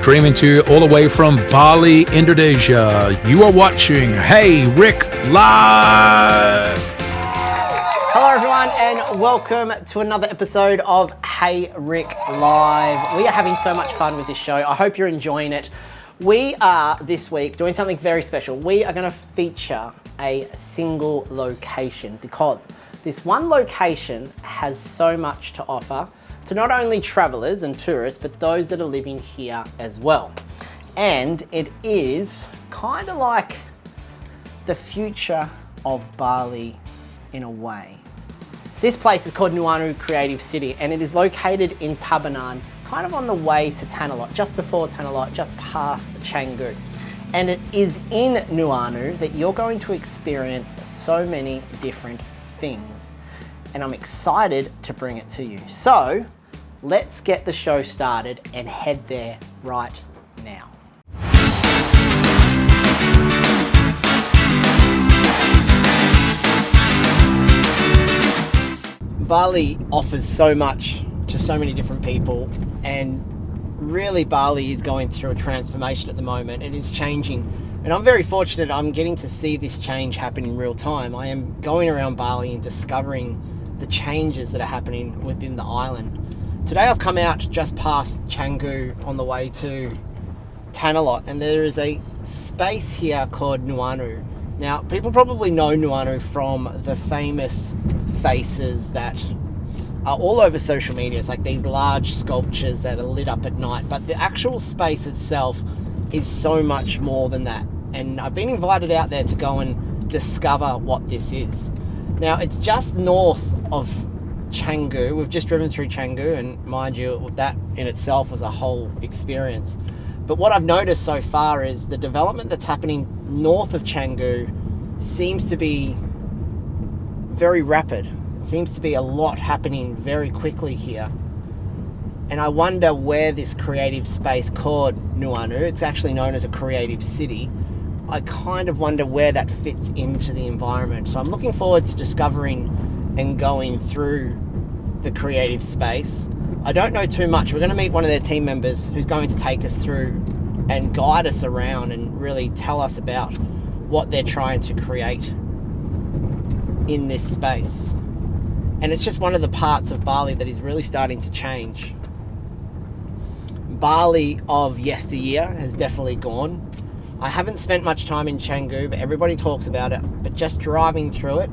streaming to you all the way from Bali, Indonesia. You are watching Hey Rick Live. Hello everyone and welcome to another episode of Hey Rick Live. We are having so much fun with this show. I hope you're enjoying it. We are this week doing something very special. We are going to feature a single location because this one location has so much to offer to not only travelers and tourists, but those that are living here as well. And it is kind of like the future of Bali in a way. This place is called Nuanu Creative City and it is located in Tabanan, kind of on the way to Tanalot, just before Tanalot, just past Canggu. And it is in Nuanu that you're going to experience so many different things. And I'm excited to bring it to you. So let's get the show started and head there right now. Bali offers so much to so many different people, and really Bali is going through a transformation at the moment. It is changing, and I'm very fortunate I'm getting to see this change happen in real time. I am going around Bali and discovering the changes that are happening within the island. Today I've come out just past Canggu on the way to Tanalot, and there is a space here called Nuanu. Now, people probably know Nuanu from the famous faces that are all over social media. It's like these large sculptures that are lit up at night, but the actual space itself is so much more than that. And I've been invited out there to go and discover what this is. Now, it's just north of Canggu. We've just driven through Canggu, and mind you, that in itself was a whole experience. But what I've noticed so far is the development that's happening north of Canggu seems to be very rapid. It seems to be a lot happening very quickly here. And I wonder where this creative space called Nuanu, it's actually known as a creative city, I kind of wonder where that fits into the environment. So I'm looking forward to discovering and going through the creative space. I don't know too much. We're going to meet one of their team members who's going to take us through and guide us around and really tell us about what they're trying to create in this space. And it's just one of the parts of Bali that is really starting to change. Bali of yesteryear has definitely gone. I haven't spent much time in Canggu, but everybody talks about it. But just driving through it,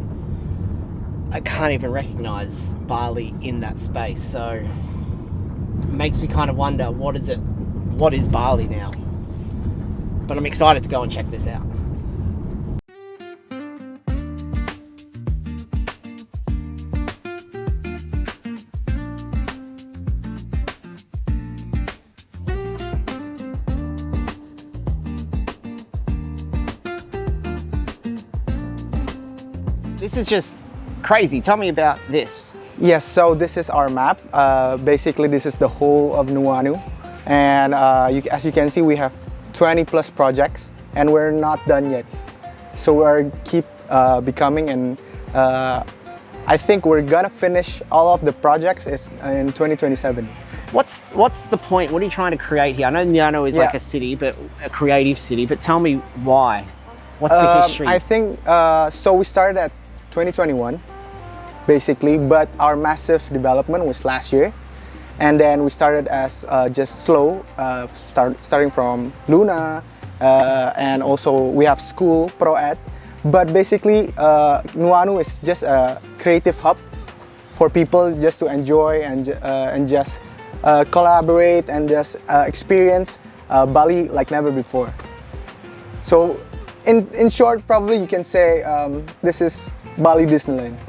I can't even recognize Bali in that space. So it makes me kind of wonder, what is Bali now? But I'm excited to go and check this out. This is just crazy. Tell me about this. Yes, so this is our map. Basically, this is the whole of Nuanu. And as you can see, we have 20 plus projects and we're not done yet. So we're keep becoming, and I think we're gonna finish all of the projects in 2027. What's the point? What are you trying to create here? I know Nuanu is like a city, but a creative city, but tell me why. What's the history? I think, so we started at 2021, basically, but our massive development was last year. And then we started as just slow, starting from Luna, and also we have school, pro-ed. But basically, Nuanu is just a creative hub for people just to enjoy and just collaborate and just experience Bali like never before. So in short, probably you can say this is Bali Disneyland.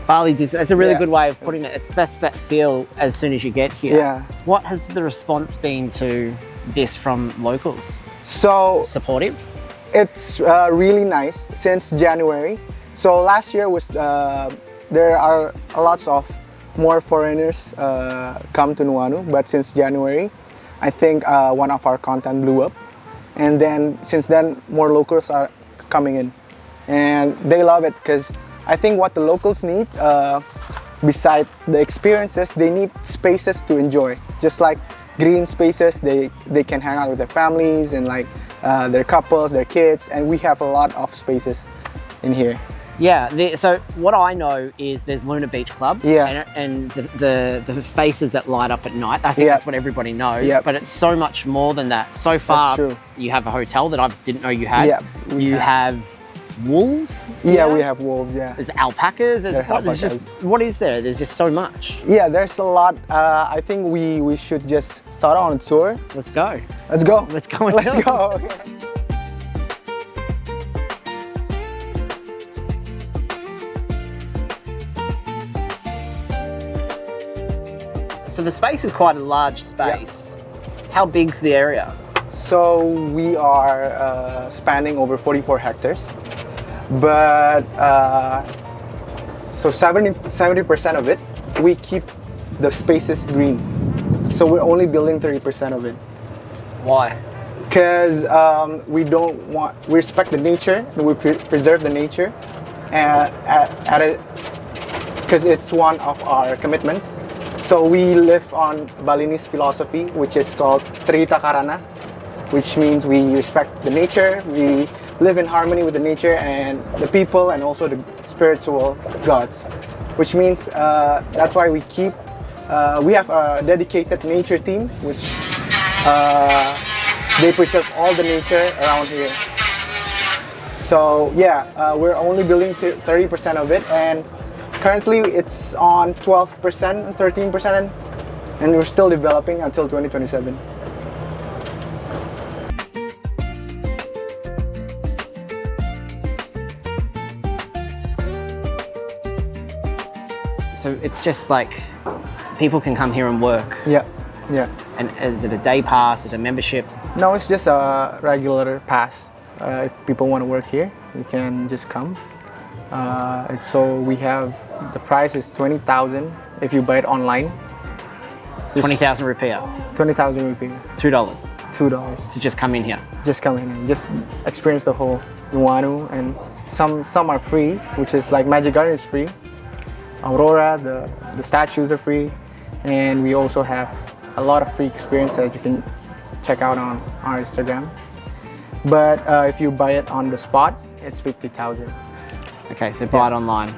Bali Disney, that's a really good way of putting it. That's that feel as soon as you get here. Yeah. What has the response been to this from locals? So supportive? It's really nice since January. So last year was there are lots of more foreigners come to Nuanu, but since January, I think one of our content blew up, and then since then more locals are coming in, and they love it because I think what the locals need, beside the experiences, they need spaces to enjoy. Just like green spaces. They can hang out with their families and like their couples, their kids, and we have a lot of spaces in here. Yeah, so what I know is there's Luna Beach Club, Yeah. and the faces that light up at night. I think Yeah. that's what everybody knows, Yeah. but it's so much more than that. So far, true. you have a hotel that I didn't know you had. Yeah, we you have. have wolves. Yeah, here. we have wolves. Yeah. There's alpacas. There's Alpacas. what is there? There's just so much. Yeah, there's a lot. I think we should just start on a tour. Let's go. Let's go. Let's go. And Let's do it. go. So the space is quite a large space. How big's the area? So we are spanning over 44 hectares, but so 70% of it, we keep the spaces green. So we're only building 30% of it. Why? Because we respect the nature, and we preserve the nature, and because it's one of our commitments. So we live on Balinese philosophy, which is called Trita Karana, which means we respect the nature, we live in harmony with the nature and the people, and also the spiritual gods, which means that's why we have a dedicated nature team, which they preserve all the nature around here. So yeah, we're only building 30% of it, and currently it's on 12%, 13%, and we're still developing until 2027. So it's just like people can come here and work. Yeah, yeah. And is it a day pass? Is it a membership? No, it's just a regular pass. If people want to work here, you can just come. So we have, the price is 20,000 if you buy it online. 20,000 rupiah. 20,000 rupiah. $2 $2. to just come in here. Just come in and just experience the whole Nuanu, and some are free, which is like Magic Garden is free. Aurora, the statues are free, and we also have a lot of free experience that you can check out on our Instagram. But if you buy it on the spot, it's 50,000. Okay, so buy it online.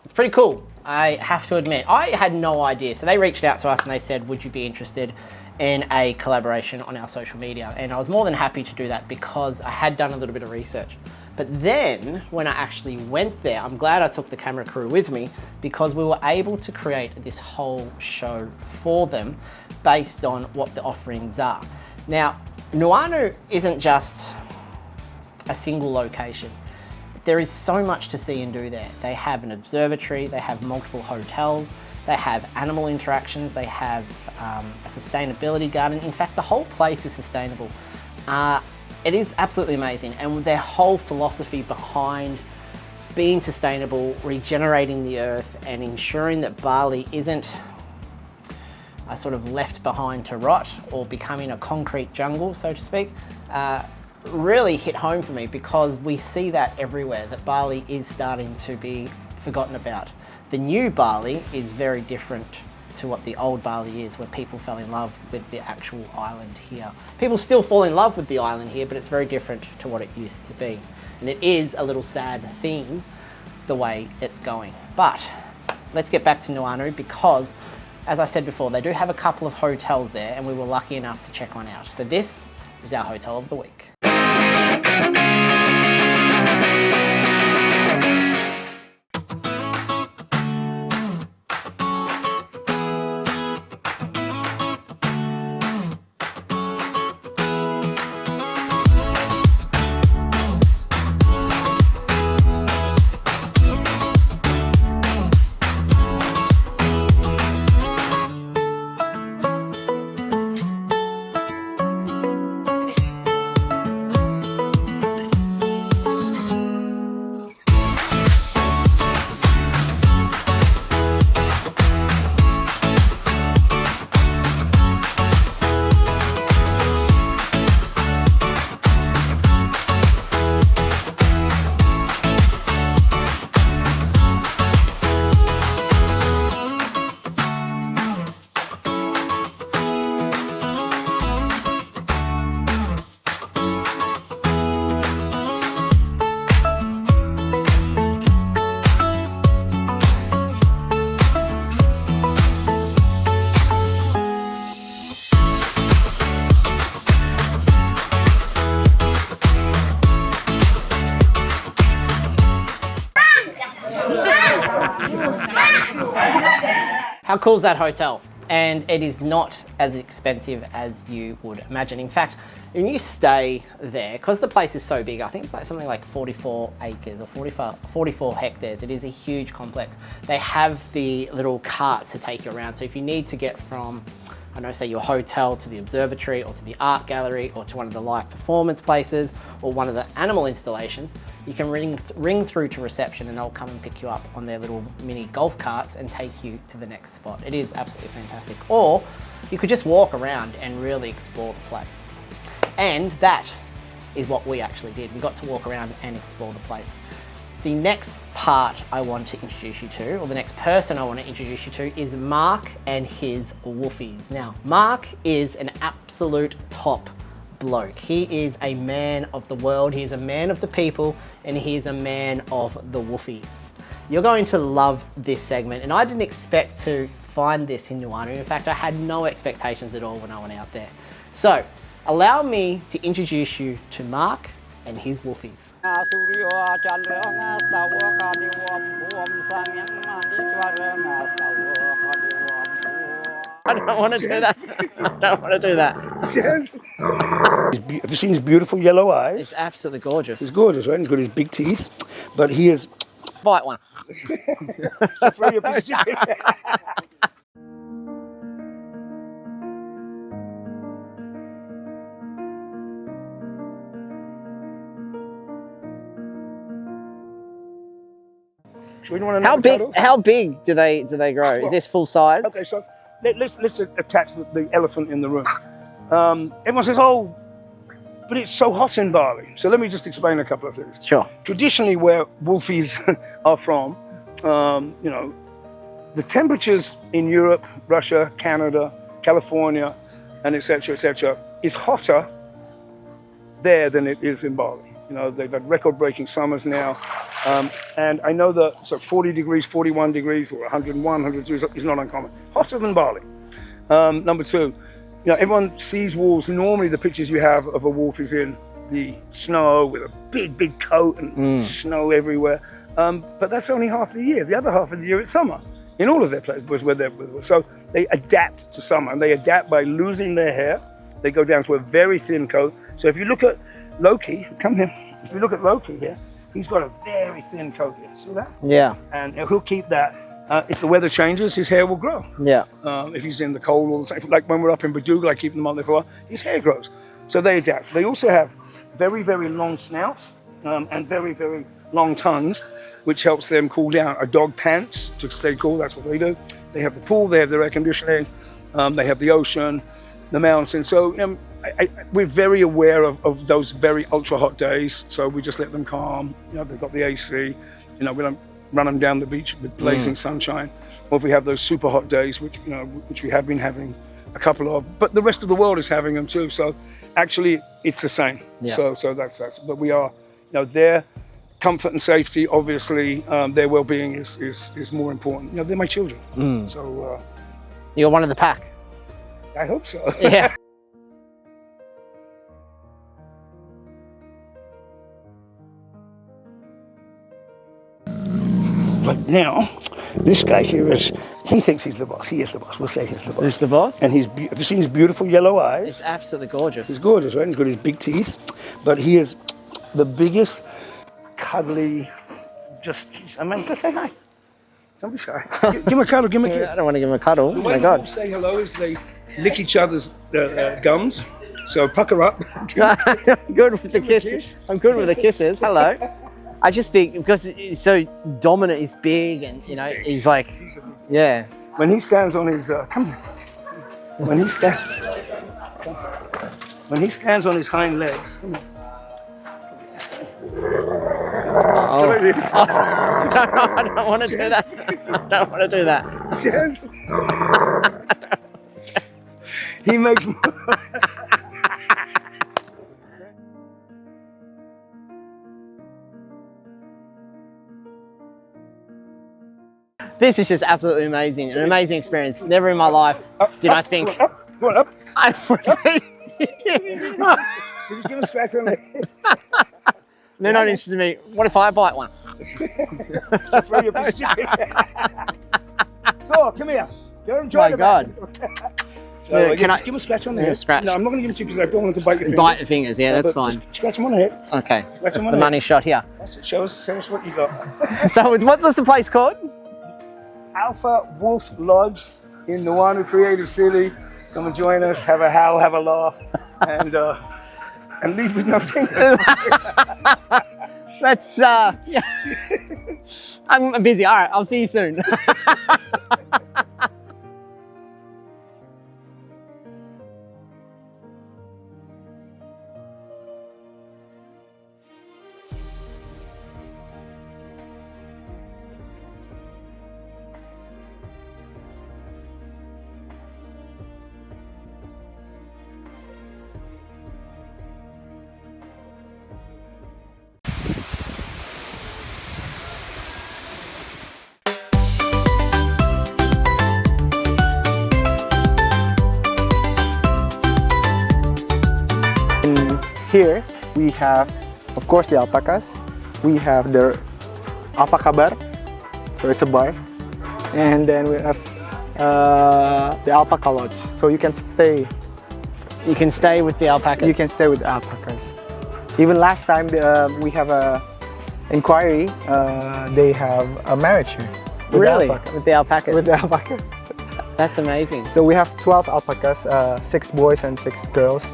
It's pretty cool, I have to admit. I had no idea. So they reached out to us and they said, would you be interested in a collaboration on our social media? And I was more than happy to do that because I had done a little bit of research. But then when I actually went there, I'm glad I took the camera crew with me because we were able to create this whole show for them based on what the offerings are. Now, Nuanu isn't just a single location. There is so much to see and do there. They have an observatory, they have multiple hotels, they have animal interactions, they have a sustainability garden. In fact, the whole place is sustainable. It is absolutely amazing, and their whole philosophy behind being sustainable, regenerating the earth, and ensuring that Bali isn't sort of left behind to rot or becoming a concrete jungle, so to speak, really hit home for me because we see that everywhere, that Bali is starting to be forgotten about. The new Bali is very different to what the old Bali is, where people fell in love with the actual island here. People still fall in love with the island here, but it's very different to what it used to be. And it is a little sad seeing the way it's going. But let's get back to Nuanu because, as I said before, they do have a couple of hotels there and we were lucky enough to check one out. So this is our hotel of the week. How cool is that hotel? And it is not as expensive as you would imagine. In fact, when you stay there, because the place is so big, I think it's like something like 44 acres or 44 hectares. It is a huge complex. They have the little carts to take you around. So if you need to get from, I don't know, say your hotel to the observatory or to the art gallery or to one of the live performance places or one of the animal installations, you can ring through to reception and they'll come and pick you up on their little mini golf carts and take you to the next spot. It is absolutely fantastic. Or you could just walk around and really explore the place. And that is what we actually did. We got to walk around and explore the place. The next part I want to introduce you to, or the next person I want to introduce you to, is Mark and his wolfies. Now, Mark is an absolute top bloke. He is a man of the world, he is a man of the people, and he is a man of the wolfies. You're going to love this segment, and I didn't expect to find this in Nuanu. In fact, I had no expectations at all when I went out there. So, allow me to introduce you to Mark and his wolfies. I don't want to do that. I don't want to do that. Have you seen his beautiful yellow eyes? It's absolutely gorgeous. He's gorgeous, right? He's got his big teeth, but he is... Bite one. How big do they grow? Is this full size? Okay, so let's attach the elephant in the room. Everyone says, oh, but it's so hot in Bali. So let me just explain a couple of things. Sure. Traditionally, where wolfies are from, you know, the temperatures in Europe, Russia, Canada, California, and etc., is hotter there than it is in Bali. You know, they've had record-breaking summers now. And I know that 40 degrees, 41 degrees, or 101, 100 degrees is not uncommon. Hotter than Bali. Number two, you know, everyone sees wolves. Normally the pictures you have of a wolf is in the snow with a big coat and snow everywhere. But that's only half the year. The other half of the year it's summer in all of their places where they're. So they adapt to summer, and they adapt by losing their hair. They go down to a very thin coat. So if you look at Loki, come here. If you look at Loki here, he's got a very thin coat here. See that? Yeah. And he'll keep that. If the weather changes, his hair will grow. Yeah. If he's in the cold all the time, like when we're up in Badooga, I keep them up there for a while, his hair grows. So they adapt. They also have very long snouts and very long tongues, which helps them cool down. A dog pants to stay cool, that's what they do. They have the pool, they have their air conditioning, they have the ocean, the mountains. So we're very aware of those very ultra hot days. So we just let them calm. You know, they've got the AC. You know, we don't run them down the beach with blazing sunshine. Or if we have those super hot days, which we have been having a couple of, but the rest of the world is having them too. So actually, it's the same. Yeah. So that's. But we are, you know, their comfort and safety. Obviously, their well-being is more important. You know, they're my children. So you're one of the pack. I hope so. Yeah. But now, this guy here he thinks he's the boss. He is the boss. We'll say he's the boss. Who's the boss? And have you seen his beautiful yellow eyes? It's absolutely gorgeous. He's gorgeous, right? He's got his big teeth, but he is the biggest, cuddly, I mean, go say hi. Don't be shy. Give him a cuddle, give him a kiss. I don't want to give him a cuddle. The Oh way my God. people say hello is they lick each other's gums. So pucker up. Good with the kisses. I'm good with the kisses. Hello. I just think because he's so dominant, he's big, and you know, he's like, yeah. When he stands on his when he stands on his hind legs. Oh. I don't want to do that. I don't want to do that. He makes more. This is just absolutely amazing, an amazing experience. Never in my life did I think Go on, up. I would be. Just give a scratch on me. They're not interested in me. What if I bite one? Throw your piece of chicken. Thor, come here. You're enjoying My God. So, Yeah, can just I- give him a scratch on the Yeah, head. scratch. No, I'm not going to give it to you because I don't want it to bite your fingers. Bite the fingers, yeah, that's But fine. Just scratch him on the head. Okay, Scratch that's him the on the money head. shot here. That's it. Show us what you got. So what's the place called? Alpha Wolf Lodge in Nuanu Creative City. Come and join us, have a howl, have a laugh, and leave with no fingers. That's, yeah. I'm busy, all right, I'll see you soon. And here we have, of course, the alpacas. We have the Alpaca bar, so it's a bar. And then we have the Alpaca lodge, so you can stay. You can stay with the alpacas. You can stay with the alpacas. Even last time we have a inquiry. They have a marriage here. With Really? the alpaca. With the alpacas? With the alpacas. That's amazing. So we have 12 alpacas, 6 boys and 6 girls.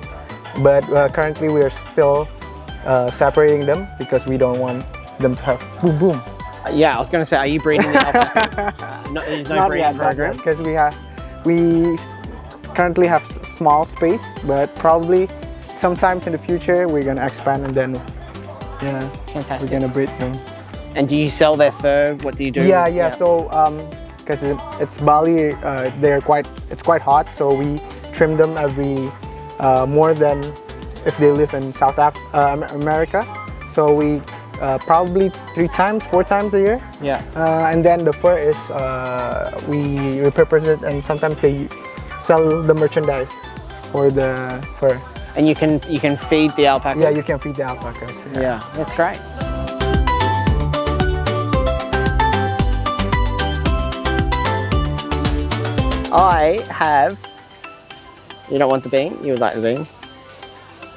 But currently we are still separating them because we don't want them to have boom boom. Yeah, I was going to say, are you breeding the alpacas? No, there's no breeding program? Because we currently have small space, but probably sometimes in the future we're gonna expand and then Fantastic. we're gonna breed them. And do you sell their fur? What do you do? Yeah. So because it's Bali, it's quite hot, so we trim them every more than if they live in South America. So we probably 3 times, 4 times a year. Yeah. And then the fur is we repurpose it, and sometimes they sell the merchandise for the fur. And you can feed the alpacas? Yeah, you can feed the alpacas. Yeah, that's great. I have, you don't want the bean? You would like the bean?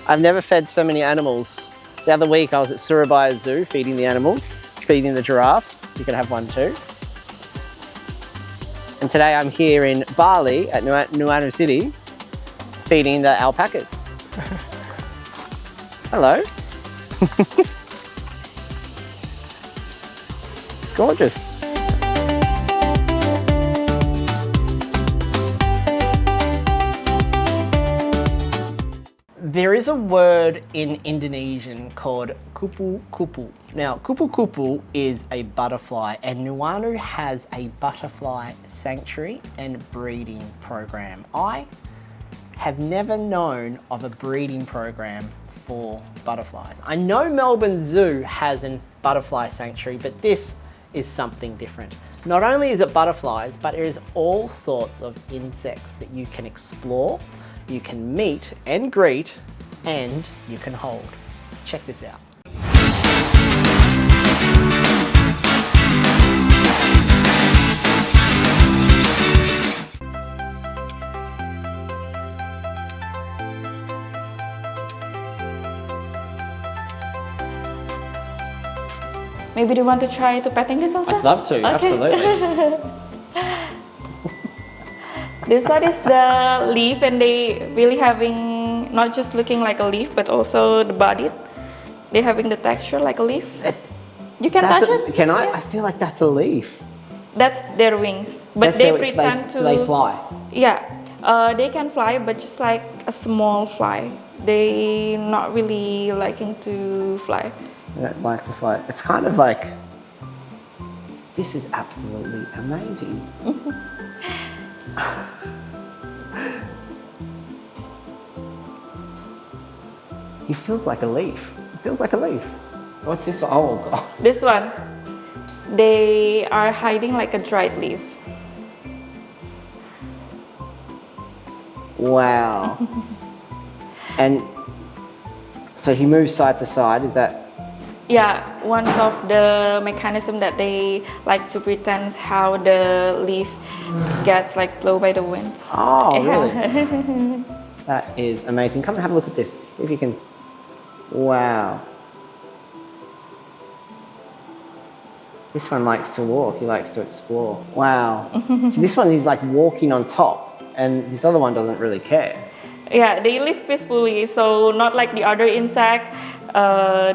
I've never fed so many animals. The other week I was at Surabaya Zoo feeding the animals, feeding the giraffes. You can have one too. And today I'm here in Bali at Nuanu City feeding the alpacas. Hello. Gorgeous. There is a word in Indonesian called kupu-kupu. Now, kupu-kupu is a butterfly, and Nuanu has a butterfly sanctuary and breeding program. I have never known of a breeding program for butterflies. I know Melbourne Zoo has a butterfly sanctuary, but this is something different. Not only is it butterflies, but there is all sorts of insects that you can explore, you can meet and greet, and you can hold. Check this out. Maybe do you want to try to petting this also? I'd love to, absolutely. This one is the leaf, and they really having not just looking like a leaf, but also the body. They're having the texture like a leaf. You can touch it. Can I? Yeah. I feel like that's a leaf. That's their wings, but That's they their- pretend to. Do they fly? Yeah, they can fly, but just like a small fly. They not really liking to fly. They don't like to fly. It's kind of like, this is absolutely amazing. He feels like a leaf. It feels like a leaf. What's this? Oh God. This one, they are hiding like a dried leaf. Wow. And so he moves side to side. Is that? Yeah, one of the mechanism that they like to pretend how the leaf gets like blown by the wind. Oh, really? Yeah. That is amazing. Come and have a look at this. See if you can. Wow. This one likes to walk. He likes to explore. Wow. So this one is like walking on top, and this other one doesn't really care. Yeah, they live peacefully, so not like the other insect.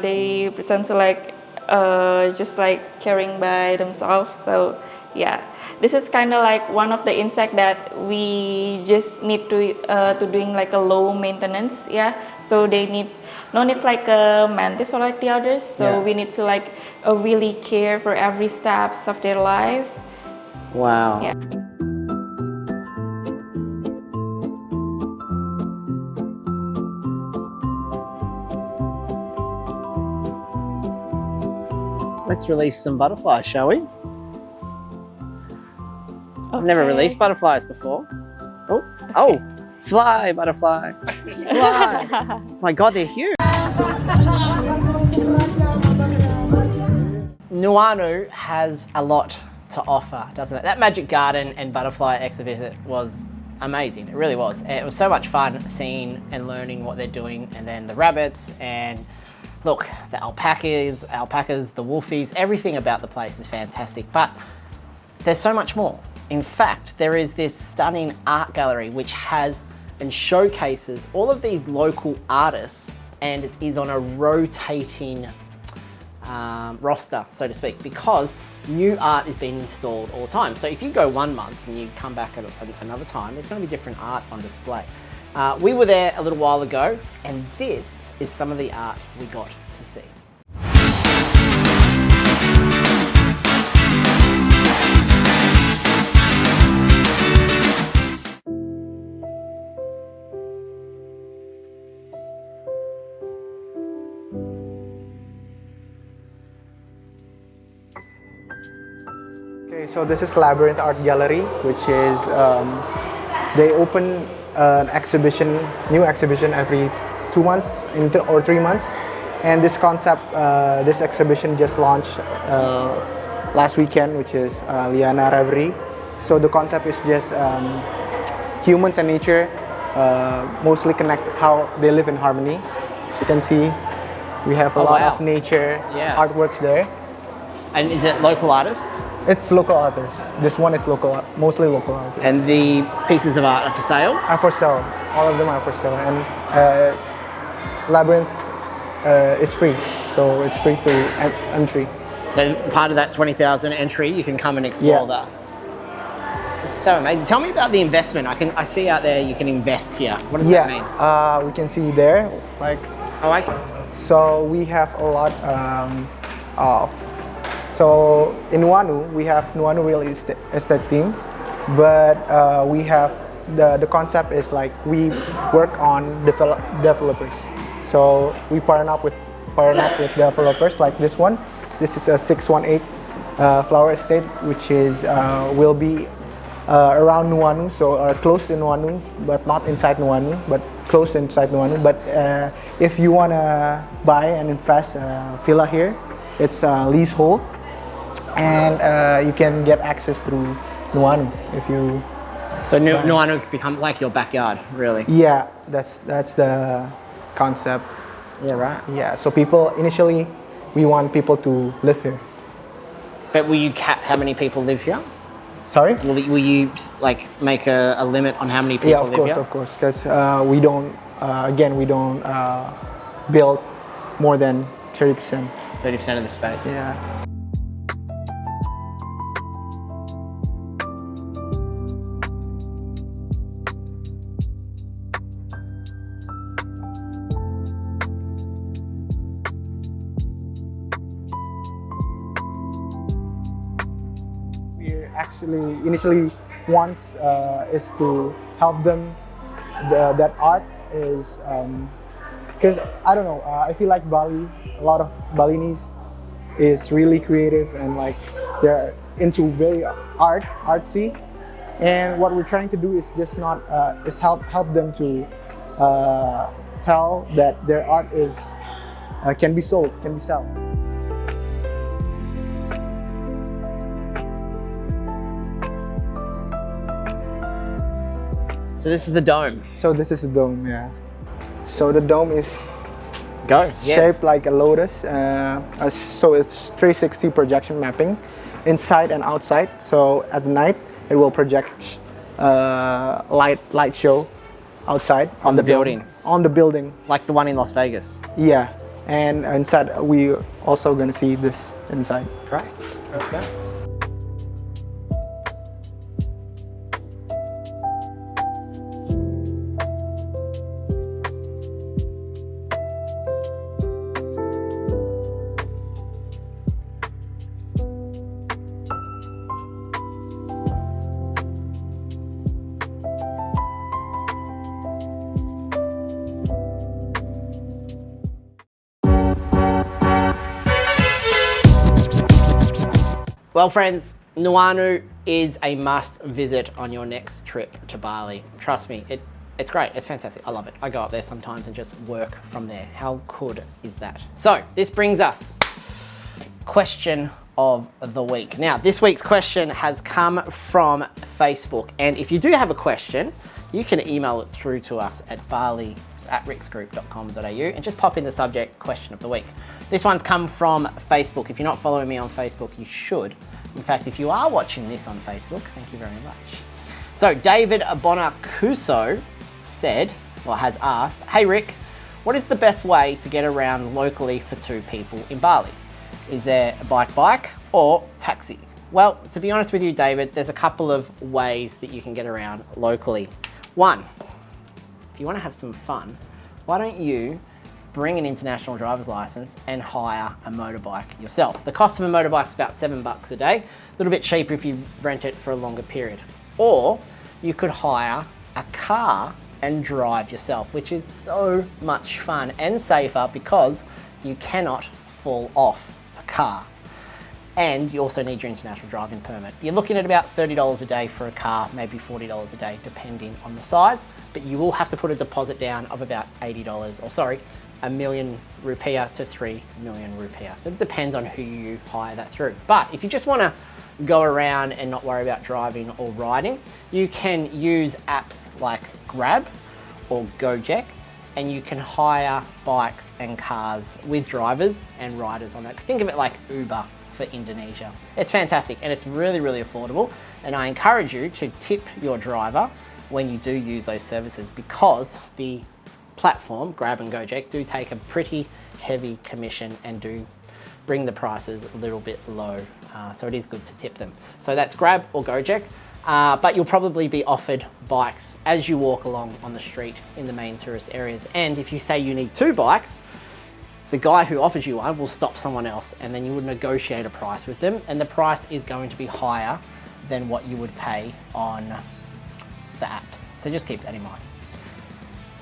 They pretend to like just like caring by themselves. So yeah, this is kind of like one of the insect that we just need to doing like a low maintenance. Yeah, so they need no need like a mantis or like the others. So Yeah. we need to like really care for every steps of their life. Wow. Yeah. Let's release some butterflies, shall we? I've never Okay. released butterflies before. Oh, oh, fly, butterfly, fly. Oh my God, they're huge. Nuanu has a lot to offer, doesn't it? That Magic Garden and Butterfly exhibition was amazing. It really was. It was so much fun seeing and learning what they're doing, and then the rabbits and look, the alpacas, the wolfies, everything about the place is fantastic. But there's so much more. In fact, there is this stunning art gallery which has and showcases all of these local artists, and it is on a rotating roster, so to speak, because new art is being installed all the time. So if you go 1 month and you come back at another time, there's going to be different art on display. We were there a little while ago, and this is some of the art we got to see. Okay, so this is Labyrinth Art Gallery, which is they open an exhibition, new exhibition every 2 months or 3 months, and this concept, this exhibition just launched last weekend, which is Liana Reverie. So the concept is just humans and nature mostly connect how they live in harmony. As you can see, we have a lot wow. of nature Yeah. artworks there. And is it local artists? It's local artists. This one is local, mostly local artists. And the pieces of art are for sale? Are for sale. All of them are for sale. And Labyrinth is free, so it's free to entry. So part of that 20,000 entry, you can come and explore Yeah. that. It's so amazing. Tell me about the investment. I see out there you can invest here. What does that mean? We can see there, like, Oh, okay. so we have a lot of. So in Nuanu, we have Nuanu Real Estate team, but we have the concept is like we work on developers. So we partner up with developers like this one. This is a 618 flower estate, which is will be around Nuanu, so close to Nuanu, but not inside Nuanu, but close inside Nuanu. But if you wanna buy and invest villa here, it's leasehold. And you can get access through Nuanu if you. So Nuanu becomes like your backyard, really? Yeah, that's the concept. Yeah, right. Yeah, so people initially we want people to live here. But will you cap how many people live here? Sorry? Will you like make a limit on how many people Yeah, of live course, here? of course, because we don't build more than 30%. 30% of the space. Yeah. Actually initially wants is to help them. That art is because I don't know. I feel like Bali, a lot of Balinese is really creative and like they're into very artsy. And what we're trying to do is just not is help them to tell that their art is can be sold, can be sold. So this is the dome. So this is the dome, yeah. So the dome is shaped like a lotus. So it's 360 projection mapping, inside and outside. So at night it will project light show outside On the building. dome. On the building. Like the one in Las Vegas. Yeah. And inside we also gonna see this inside. Great. Okay. Well, friends, Nuanu is a must visit on your next trip to Bali. Trust me, it's great. It's fantastic. I love it. I go up there sometimes and just work from there. How good is that? So this brings us question of the week. Now, this week's question has come from Facebook. And if you do have a question, you can email it through to us at bali@rixgroup.com.au and just pop in the subject question of the week. This one's come from Facebook. If you're not following me on Facebook, you should. In fact, if you are watching this on Facebook, thank you very much. So David Bonacuso said, or has asked, hey Rick, what is the best way to get around locally for 2 people in Bali? Is there a bike or taxi? Well, to be honest with you, David, there's a couple of ways that you can get around locally. One, if you want to have some fun, why don't you bring an international driver's license and hire a motorbike yourself. The cost of a motorbike is about $7 a day, a little bit cheaper if you rent it for a longer period. Or you could hire a car and drive yourself, which is so much fun and safer because you cannot fall off a car. And you also need your international driving permit. You're looking at about $30 a day for a car, maybe $40 a day, depending on the size, but you will have to put a deposit down of about $80, or sorry, 1 million rupiah to 3 million rupiah. So it depends on who you hire that through. But if you just wanna go around and not worry about driving or riding, you can use apps like Grab or Gojek, and you can hire bikes and cars with drivers and riders on that. Think of it like Uber for Indonesia. It's fantastic and it's really, really affordable. And I encourage you to tip your driver when you do use those services, because the platform, Grab and Gojek, do take a pretty heavy commission and do bring the prices a little bit low. So it is good to tip them. So that's Grab or Gojek, but you'll probably be offered bikes as you walk along on the street in the main tourist areas. And if you say you need 2 bikes, the guy who offers you one will stop someone else, and then you would negotiate a price with them, and the price is going to be higher than what you would pay on the apps. So just keep that in mind.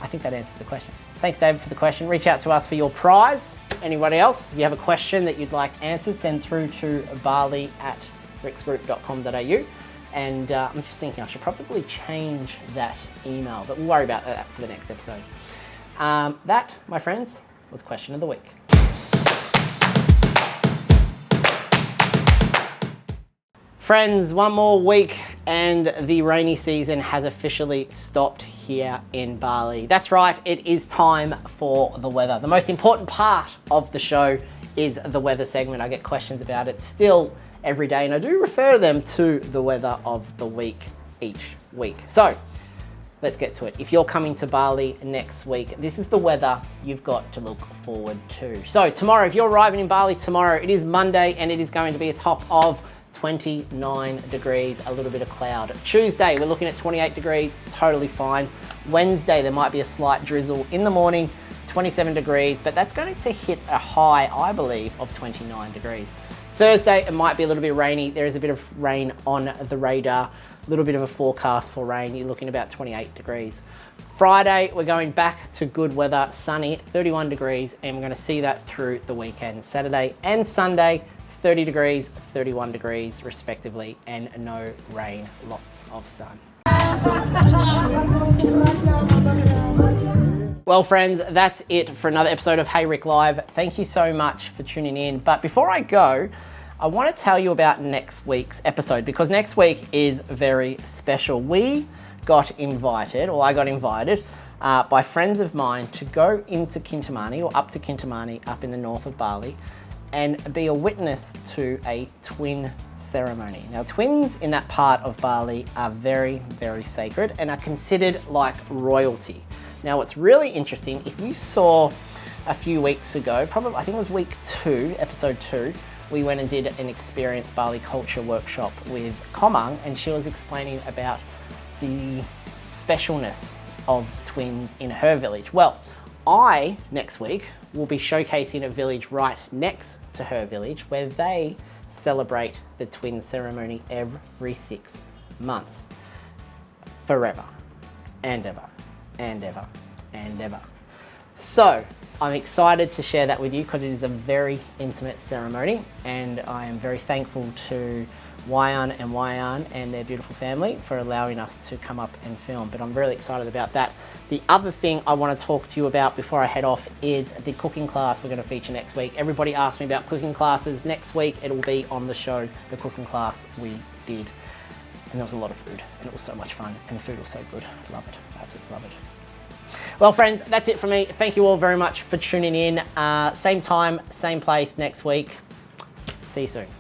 I think that answers the question. Thanks, David, for the question. Reach out to us for your prize. Anybody else? If you have a question that you'd like answered, send through to bali@rixgroup.com.au. And I'm just thinking I should probably change that email, but we'll worry about that for the next episode. That, my friends, was question of the week. Friends, one more week and the rainy season has officially stopped here in Bali. That's right, it is time for the weather. The most important part of the show is the weather segment. I get questions about it still every day, and I do refer them to the weather of the week each week. So let's get to it. If you're coming to Bali next week, this is the weather you've got to look forward to. So tomorrow, if you're arriving in Bali tomorrow, it is Monday and it is going to be a top of 29 degrees, a little bit of cloud. Tuesday, we're looking at 28 degrees, totally fine. Wednesday, there might be a slight drizzle in the morning, 27 degrees, but that's going to hit a high, I believe, of 29 degrees. Thursday, it might be a little bit rainy. There is a bit of rain on the radar, a little bit of a forecast for rain. You're looking about 28 degrees. Friday, we're going back to good weather, sunny, 31 degrees, and we're going to see that through the weekend. Saturday and Sunday, 30 degrees, 31 degrees respectively, and no rain, lots of sun. Well, friends, that's it for another episode of Hey Rick Live. Thank you so much for tuning in. But before I go, I want to tell you about next week's episode, because next week is very special. We got invited, or I got invited, by friends of mine to go into Kintamani, or up to Kintamani, up in the north of Bali, and be a witness to a twin ceremony. Now, twins in that part of Bali are very, very sacred and are considered like royalty. Now, what's really interesting, if you saw a few weeks ago, probably, I think it was week 2, episode 2, we went and did an Experience Bali culture workshop with Komang, and she was explaining about the specialness of twins in her village. Well, I, next week, will be showcasing a village right next to her village where they celebrate the twin ceremony every 6 months. Forever. And ever. And ever. And ever. So, I'm excited to share that with you because it is a very intimate ceremony, and I am very thankful to Wayan and their beautiful family for allowing us to come up and film, but I'm really excited about that. The other thing I want to talk to you about before I head off is the cooking class we're going to feature next week. Everybody asked me about cooking classes. Next week it will be on the show, the cooking class we did, and there was a lot of food, and it was so much fun, and the food was so good. Love it, absolutely love it. Well, friends, that's it for me. Thank you all very much for tuning in. Same time, same place next week. See you soon.